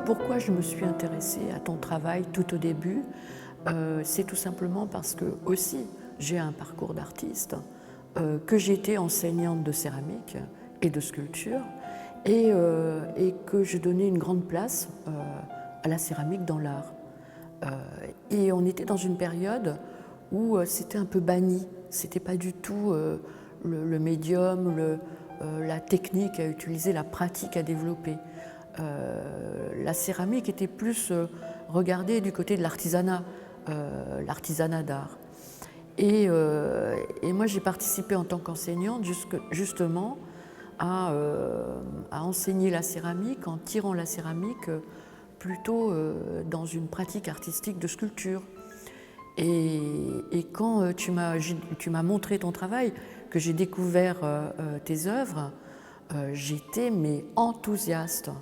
Pourquoi je me suis intéressée à ton travail tout au début? C'est tout simplement parce que aussi j'ai un parcours d'artiste, que j'étais enseignante de céramique et de sculpture et que je donnais une grande place à la céramique dans l'art. Et on était dans une période où c'était un peu banni, c'était pas du tout le médium, la technique à utiliser, la pratique à développer. La céramique était plus regardée du côté de l'artisanat d'art. Et moi j'ai participé en tant qu'enseignante justement à enseigner la céramike en tirant la céramique plutôt dans une pratique artistique de sculpture. Et quand tu m'as montré ton travail, que j'ai découvert tes œuvres, j'étais mais enthousiaste.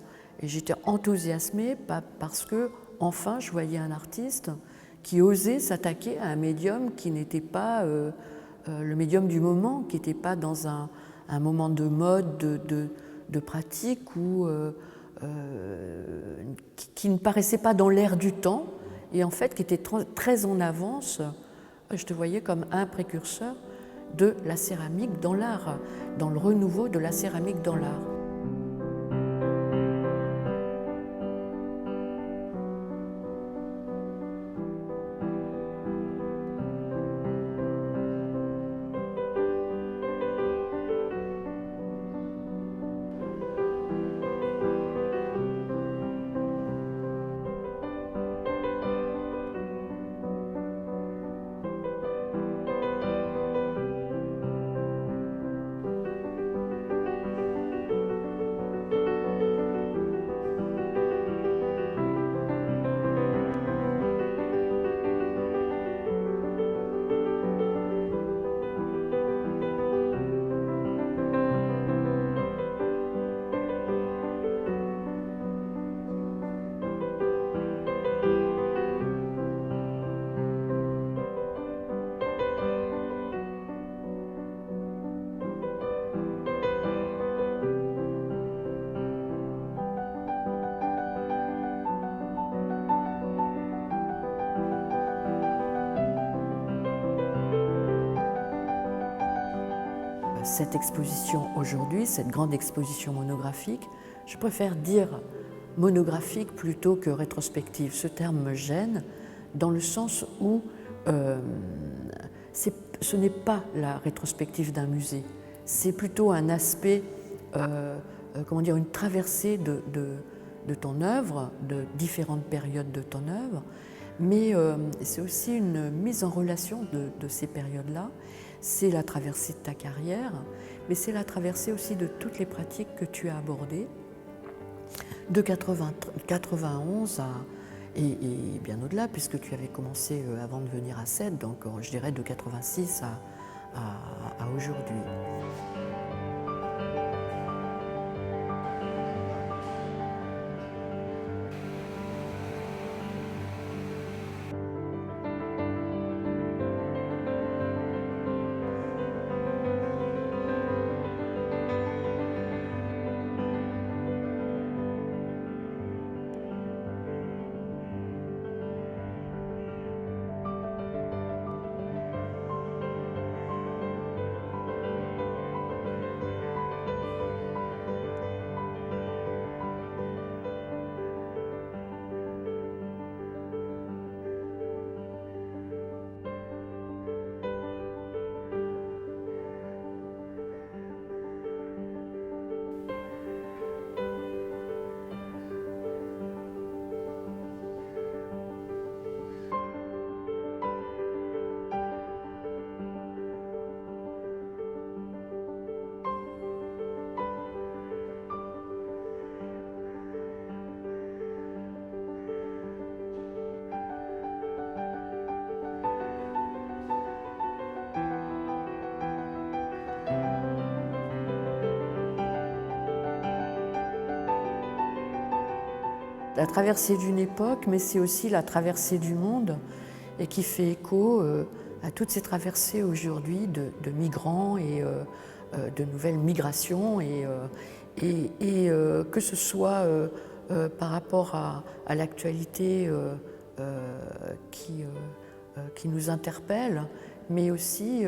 Et j'étais enthousiasmée parce que enfin je voyais un artiste qui osait s'attaquer à un médium qui n'était pas le médium du moment, qui n'était pas dans un moment de mode, de pratique ou qui ne paraissait pas dans l'air du temps et en fait qui était très en avance. Je te voyais comme un précurseur de la céramique dans l'art, dans le renouveau de la céramique dans l'art. Cette exposition aujourd'hui, cette grande exposition monographique, je préfère dire monographique plutôt que rétrospective. Ce terme me gêne dans le sens où ce n'est pas la rétrospective d'un musée, c'est plutôt un aspect, comment dire, une traversée de ton œuvre, de différentes périodes de ton œuvre, mais c'est aussi une mise en relation de ces périodes-là. C'est la traversée de ta carrière, mais c'est la traversée aussi de toutes les pratiques que tu as abordées, de 91 et bien au-delà, puisque tu avais commencé avant de venir à Sète, donc je dirais de 86 à aujourd'hui. la traversée d'une époque, mais c'est aussi la traversée du monde et qui fait écho à toutes ces traversées aujourd'hui de migrants et de nouvelles migrations que ce soit par rapport à l'actualité qui nous interpelle, mais aussi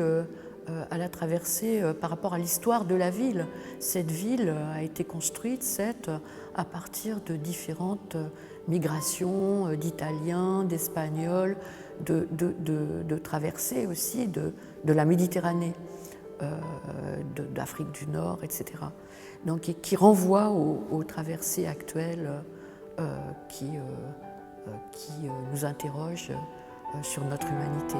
à la traversée par rapport à l'histoire de la ville. Cette ville a été construite, à partir de différentes migrations d'Italiens, d'Espagnols, de traversées aussi de la Méditerranée, d'Afrique du Nord, etc. Donc, qui renvoie aux traversées actuelles qui nous interrogent sur notre humanité.